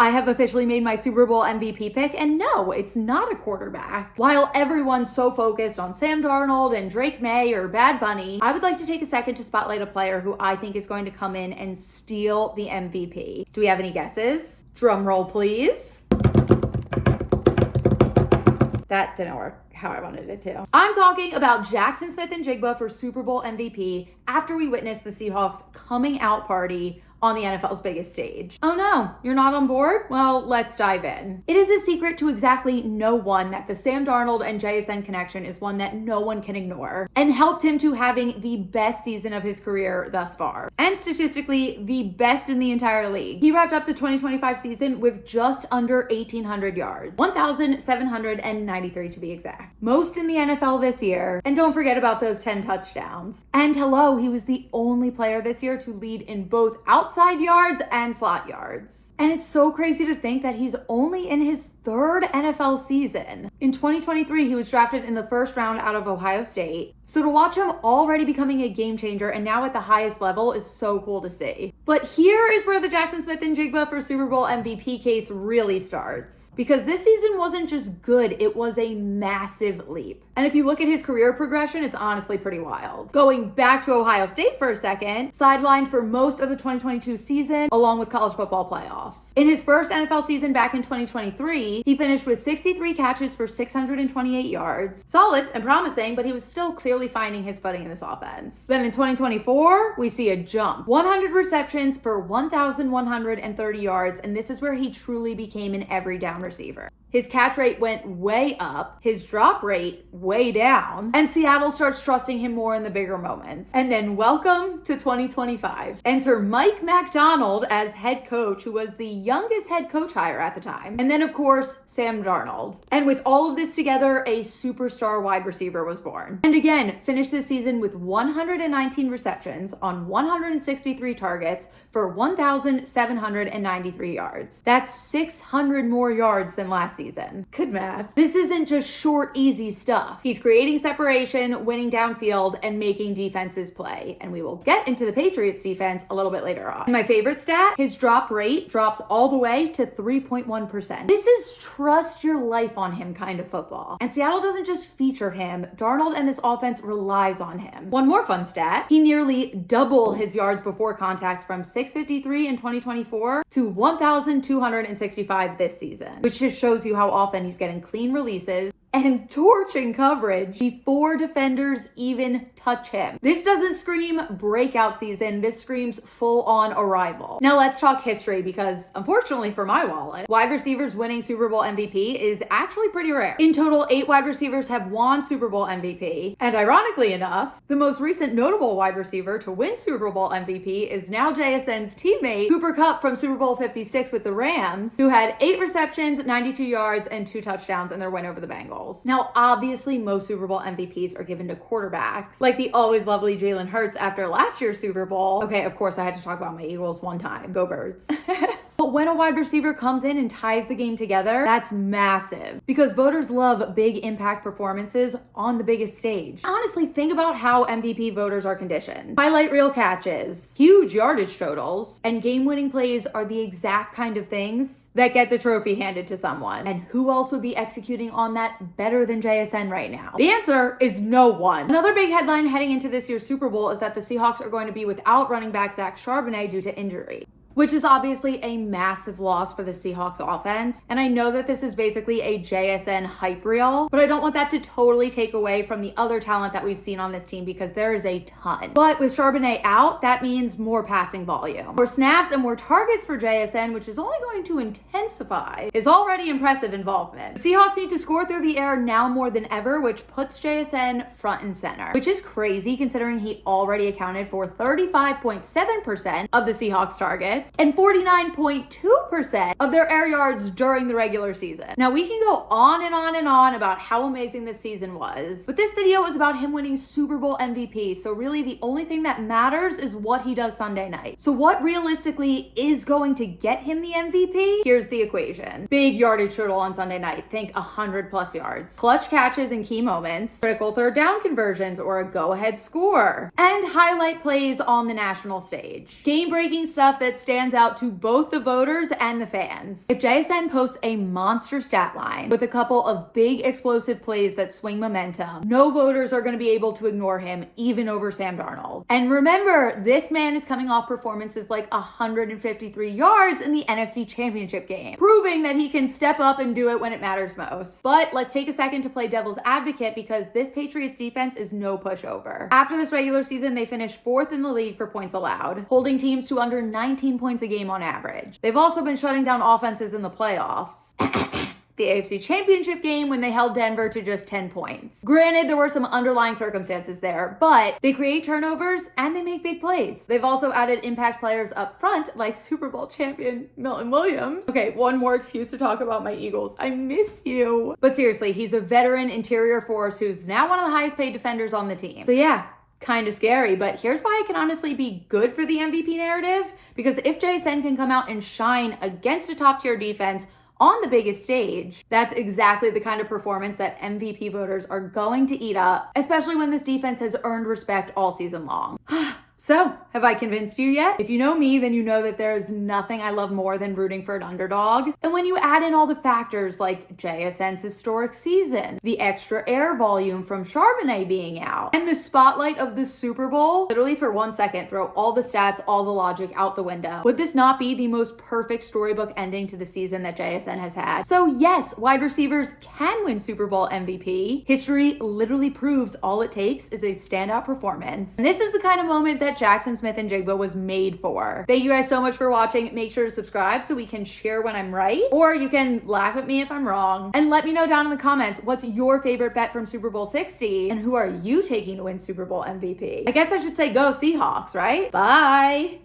I have officially made my Super Bowl MVP pick, and no, it's not a quarterback. While everyone's so focused on Sam Darnold and Drake Maye or Bad Bunny, I would like to take a second to spotlight a player who I think is going to come in and steal the MVP. Do we have any guesses? Drum roll, please. That didn't work how I wanted it to. I'm talking about Jaxon Smith-Njigba for Super Bowl MVP after we witnessed the Seahawks coming out party on the NFL's biggest stage. Oh no, you're not on board? Well, let's dive in. It is a secret to exactly no one that the Sam Darnold and JSN connection is one that no one can ignore and helped him to having the best season of his career thus far. And statistically, the best in the entire league. He wrapped up the 2025 season with just under 1,800 yards, 1,793 to be exact. Most in the NFL this year. And don't forget about those 10 touchdowns. And hello, he was the only player this year to lead in both outside yards and slot yards. And it's so crazy to think that he's only in his third NFL season. In 2023, he was drafted in the first round out of Ohio State. So to watch him already becoming a game changer and now at the highest level is so cool to see. But here is where the Jaxon Smith-Njigba for Super Bowl MVP case really starts. Because this season wasn't just good, it was a massive leap. And if you look at his career progression, it's honestly pretty wild. Going back to Ohio State for a second, sidelined for most of the 2022 season, along with college football playoffs. In his first NFL season back in 2023, he finished with 63 catches for 628 yards. Solid and promising, but he was still clearly finding his footing in this offense. Then in 2024, we see a jump. 100 receptions for 1,130 yards, and this is where he truly became an every down receiver. His catch rate went way up, his drop rate way down, and Seattle starts trusting him more in the bigger moments. And then welcome to 2025. Enter Mike McDonald as head coach, who was the youngest head coach hire at the time. And then, of course, Sam Darnold. And with all of this together, a superstar wide receiver was born. And again, finished this season with 119 receptions on 163 targets for 1,793 yards. That's 600 more yards than last season. Good math. This isn't just short, easy stuff. He's creating separation, winning downfield, and making defenses play. And we will get into the Patriots defense a little bit later on. My favorite stat, his drop rate drops all the way to 3.1%. This is trust your life on him kind of football. And Seattle doesn't just feature him, Darnold and this offense relies on him. One more fun stat, he nearly doubled his yards before contact from 653 in 2024 to 1,265 this season, which just shows you how often he's getting clean releases and torching coverage before defenders even touch him. This doesn't scream breakout season, this screams full-on arrival. Now let's talk history, because unfortunately for my wallet, wide receivers winning Super Bowl MVP is actually pretty rare. In total, 8 wide receivers have won Super Bowl MVP, and ironically enough, the most recent notable wide receiver to win Super Bowl MVP is now JSN's teammate, Cooper Kupp from Super Bowl 56 with the Rams, who had 8 receptions, 92 yards, and 2 touchdowns in their win over the Bengals. Now, obviously, most Super Bowl MVPs are given to quarterbacks, like the always lovely Jalen Hurts after last year's Super Bowl. Okay, of course, I had to talk about my Eagles one time. Go Birds. But when a wide receiver comes in and ties the game together, that's massive, because voters love big impact performances on the biggest stage. Honestly, think about how MVP voters are conditioned. Highlight reel catches, huge yardage totals, and game-winning plays are the exact kind of things that get the trophy handed to someone. And who else would be executing on that better than JSN right now? The answer is no one. Another big headline heading into this year's Super Bowl is that the Seahawks are going to be without running back Zach Charbonnet due to injury, which is obviously a massive loss for the Seahawks offense. And I know that this is basically a JSN hype reel, but I don't want that to totally take away from the other talent that we've seen on this team, because there is a ton. But with Charbonnet out, that means more passing volume, more snaps, and more targets for JSN, which is only going to intensify his already impressive involvement. The Seahawks need to score through the air now more than ever, which puts JSN front and center, which is crazy considering he already accounted for 35.7% of the Seahawks targets and 49.2% of their air yards during the regular season. Now, we can go on and on and on about how amazing this season was, but this video is about him winning Super Bowl MVP, so really the only thing that matters is what he does Sunday night. So what realistically is going to get him the MVP? Here's the equation. Big yardage total on Sunday night, think 100 plus yards. Clutch catches in key moments, critical third down conversions or a go-ahead score, and highlight plays on the national stage. Game-breaking stuff that stands stands out to both the voters and the fans. If JSN posts a monster stat line with a couple of big explosive plays that swing momentum, no voters are going to be able to ignore him, even over Sam Darnold. And remember, this man is coming off performances like 153 yards in the NFC Championship game, proving that he can step up and do it when it matters most. But let's take a second to play devil's advocate, because this Patriots defense is no pushover. After this regular season, they finished 4th in the league for points allowed, holding teams to under 19 points a game on average. They've also been shutting down offenses in the playoffs. The AFC Championship game when they held Denver to just 10 points. Granted, there were some underlying circumstances there, but they create turnovers and they make big plays. They've also added impact players up front like Super Bowl champion Milton Williams. Okay, one more excuse to talk about my Eagles. I miss you. But seriously, he's a veteran interior force who's now one of the highest paid defenders on the team. So yeah, kind of scary, but here's why it can honestly be good for the MVP narrative, because if JSN can come out and shine against a top tier defense on the biggest stage, that's exactly the kind of performance that MVP voters are going to eat up, especially when this defense has earned respect all season long. So, have I convinced you yet? If you know me, then you know that there's nothing I love more than rooting for an underdog. And when you add in all the factors like JSN's historic season, the extra air volume from Charbonnet being out, and the spotlight of the Super Bowl, literally for 1 second, throw all the stats, all the logic out the window. Would this not be the most perfect storybook ending to the season that JSN has had? So yes, wide receivers can win Super Bowl MVP. History literally proves all it takes is a standout performance. And this is the kind of moment that Jackson Smith-Njigba was made for. Thank you guys so much for watching. Make sure to subscribe so we can cheer when I'm right, or you can laugh at me if I'm wrong. And let me know down in the comments, what's your favorite bet from Super Bowl 60 and who are you taking to win Super Bowl MVP? I guess I should say go Seahawks, right? Bye.